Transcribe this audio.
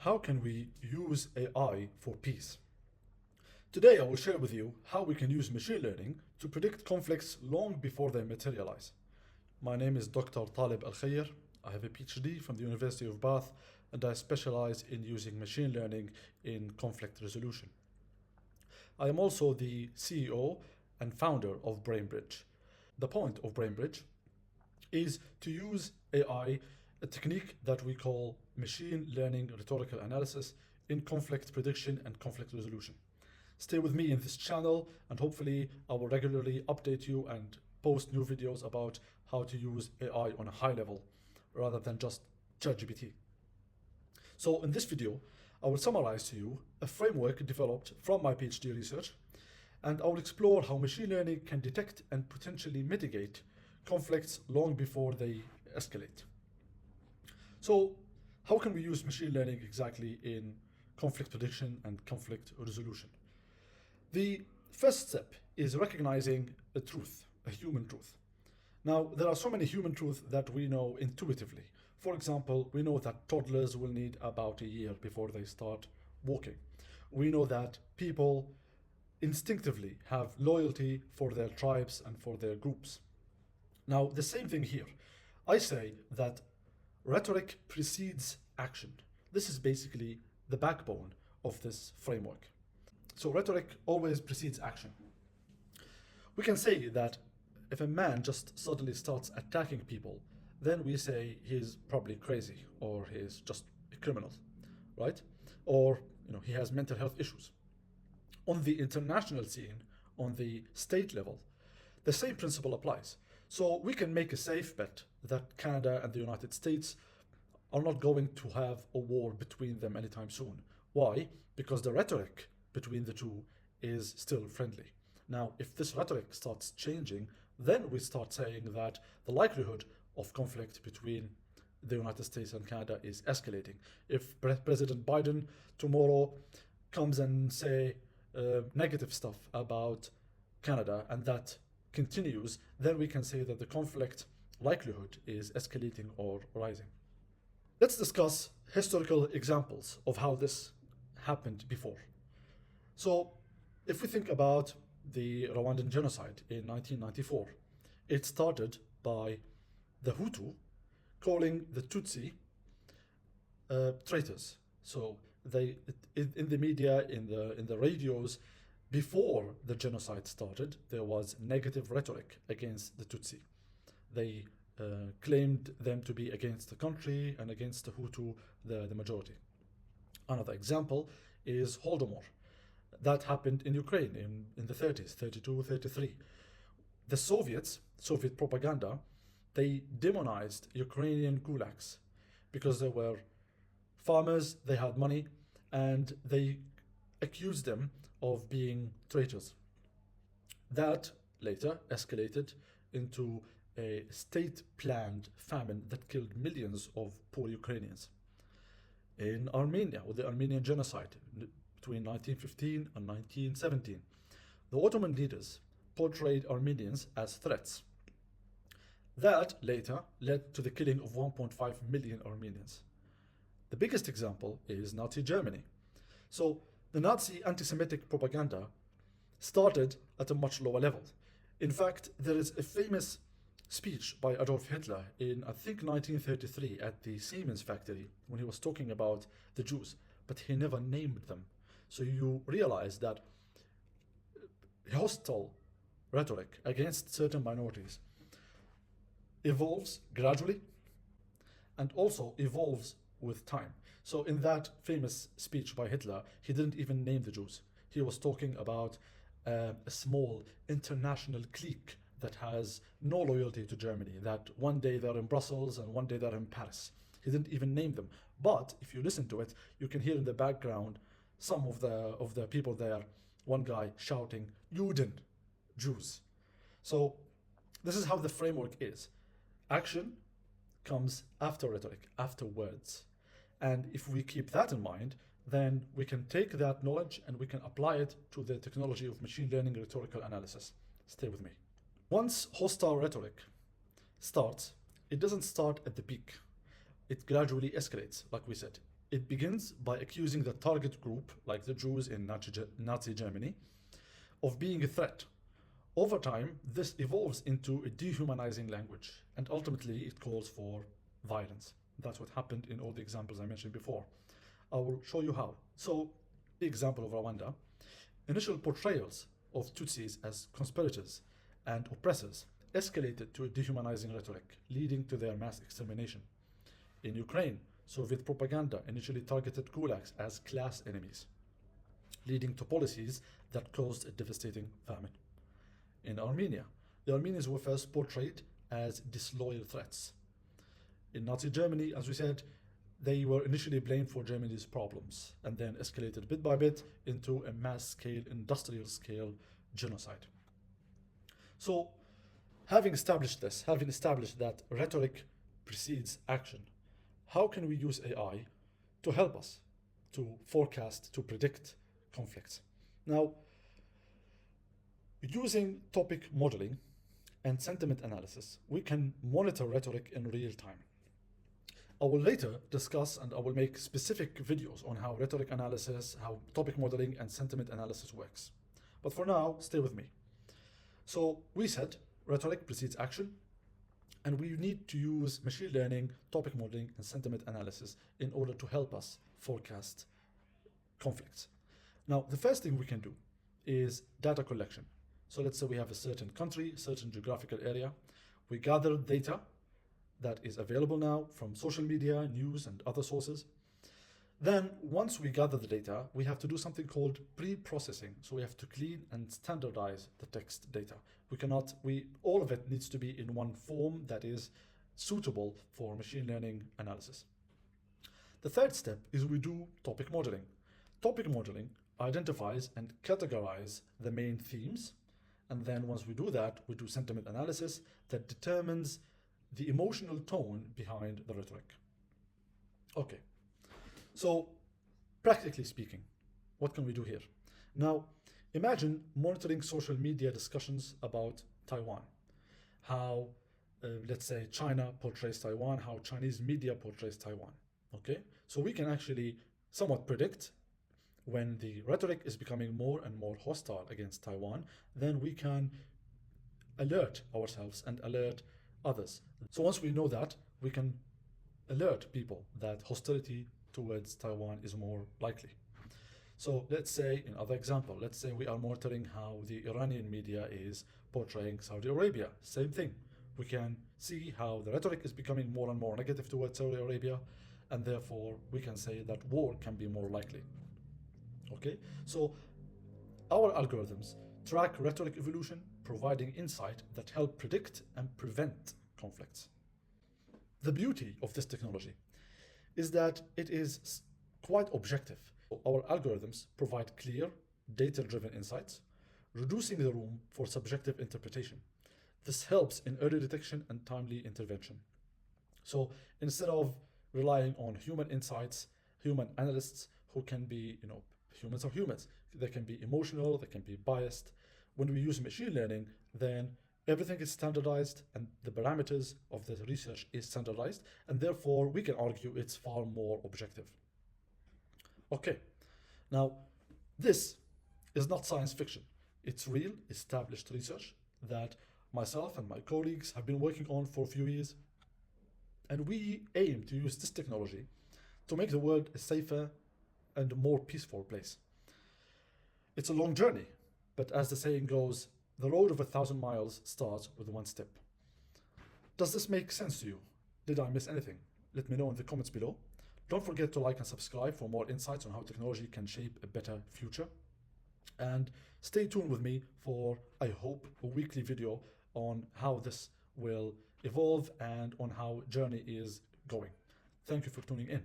How can we use AI for peace? Today I will share with you how we can use machine learning to predict conflicts long before they materialize. My name is Dr. Talip Alkhayer. I have a PhD from the University of Bath and I specialize in using machine learning in conflict resolution. I am also the CEO and founder of BrainBridge. The point of BrainBridge is to use AI, a technique that we call machine learning rhetorical analysis in conflict prediction and conflict resolution. Stay with me in this channel and hopefully I will regularly update you and post new videos about how to use AI on a high level rather than just ChatGPT. So in this video, I will summarize to you a framework developed from my PhD research, and I will explore how machine learning can detect and potentially mitigate conflicts long before they escalate. So how can we use machine learning exactly in conflict prediction and conflict resolution? The first step is recognizing a truth, a human truth. Now, there are so many human truths that we know intuitively. For example, we know that toddlers will need about a year before they start walking. We know that people instinctively have loyalty for their tribes and for their groups. Now, the same thing here. I say that rhetoric precedes action. This is basically the backbone of this framework. So rhetoric always precedes action. We can say that if a man just suddenly starts attacking people, then we say he's probably crazy or he's just a criminal, right? Or he has mental health issues. On the international scene, on the state level, the same principle applies. So we can make a safe bet that Canada and the United States are not going to have a war between them anytime soon. Why? Because the rhetoric between the two is still friendly. Now, if this rhetoric starts changing, then we start saying that the likelihood of conflict between the United States and Canada is escalating. If President Biden tomorrow comes and say negative stuff about Canada and that continues, then we can say that the conflict likelihood is escalating or rising. Let's discuss historical examples of how this happened before. So if we think about the Rwandan genocide in 1994, it started by the Hutu calling the Tutsi traitors. So they, in the media, in the radios, before the genocide started, there was negative rhetoric against the Tutsi. They claimed them to be against the country and against the Hutu, the majority. Another example is Holodomor. That happened in Ukraine in the 30s, 32, 33. The Soviet propaganda, they demonized Ukrainian kulaks because they were farmers, they had money, and they accused them of being traitors. That later escalated into a state-planned famine that killed millions of poor Ukrainians. In Armenia, with the Armenian genocide between 1915 and 1917, the Ottoman leaders portrayed Armenians as threats. That later led to the killing of 1.5 million Armenians. The biggest example is Nazi Germany. So the Nazi anti-Semitic propaganda started at a much lower level. In fact, there is a famous speech by Adolf Hitler in, I think, 1933 at the Siemens factory when he was talking about the Jews, but he never named them. So you realize that hostile rhetoric against certain minorities evolves gradually and also evolves with time. So in that famous speech by Hitler, he didn't even name the Jews. He was talking about a small international clique that has no loyalty to Germany, that one day they're in Brussels and one day they're in Paris. He didn't even name them. But if you listen to it, you can hear in the background some of the people there, one guy shouting, Juden, Jews. So this is how the framework is. Action comes after rhetoric, after words. And if we keep that in mind, then we can take that knowledge and we can apply it to the technology of machine learning rhetorical analysis. Stay with me. Once hostile rhetoric starts, it doesn't start at the peak. It gradually escalates, like we said. It begins by accusing the target group, like the Jews in Nazi Germany, of being a threat. Over time, this evolves into a dehumanizing language, and ultimately it calls for violence. That's what happened in all the examples I mentioned before. I will show you how. So, the example of Rwanda, initial portrayals of Tutsis as conspirators and oppressors escalated to a dehumanizing rhetoric, leading to their mass extermination. In Ukraine, Soviet propaganda initially targeted gulags as class enemies, leading to policies that caused a devastating famine. In Armenia, the Armenians were first portrayed as disloyal threats. In Nazi Germany, as we said, they were initially blamed for Germany's problems and then escalated bit by bit into a mass-scale, industrial-scale genocide. So, having established this, having established that rhetoric precedes action, how can we use AI to help us to forecast, to predict conflicts? Now, using topic modeling and sentiment analysis, we can monitor rhetoric in real time. I will later discuss and I will make specific videos on how rhetoric analysis, how topic modeling and sentiment analysis works. But for now, stay with me. So we said rhetoric precedes action, and we need to use machine learning, topic modeling, and sentiment analysis in order to help us forecast conflicts. Now, the first thing we can do is data collection. So let's say we have a certain country, certain geographical area. We gather data that is available now from social media, news, and other sources. Then, once we gather the data, we have to do something called pre-processing. So we have to clean and standardize the text data. All of it needs to be in one form that is suitable for machine learning analysis. The third step is we do topic modeling. Topic modeling identifies and categorizes the main themes. And then once we do that, we do sentiment analysis that determines the emotional tone behind the rhetoric. Okay, so practically speaking, what can we do here? Now, imagine monitoring social media discussions about Taiwan, how, let's say, China portrays Taiwan, how Chinese media portrays Taiwan, okay? So we can actually somewhat predict when the rhetoric is becoming more and more hostile against Taiwan, then we can alert ourselves and alert others. So once we know that, we can alert people that hostility towards Taiwan is more likely. So let's say, in other example, let's say we are monitoring how the Iranian media is portraying Saudi Arabia. Same thing. We can see how the rhetoric is becoming more and more negative towards Saudi Arabia, and therefore we can say that war can be more likely. Okay, so our algorithms track rhetoric evolution, providing insight that help predict and prevent conflicts. The beauty of this technology is that it is quite objective. Our algorithms provide clear, data-driven insights, reducing the room for subjective interpretation. This helps in early detection and timely intervention. So instead of relying on human insights, human analysts who can be, humans are humans. They can be emotional, they can be biased. When we use machine learning, then everything is standardized and the parameters of the research is standardized, and therefore we can argue it's far more objective. Okay, now this is not science fiction. It's real, established research that myself and my colleagues have been working on for a few years, and we aim to use this technology to make the world a safer and more peaceful place. It's a long journey, but as the saying goes, the road of 1,000 miles starts with one step. Does this make sense to you? Did I miss anything? Let me know in the comments below. Don't forget to like and subscribe for more insights on how technology can shape a better future. And stay tuned with me for, I hope, a weekly video on how this will evolve and on how journey is going. Thank you for tuning in.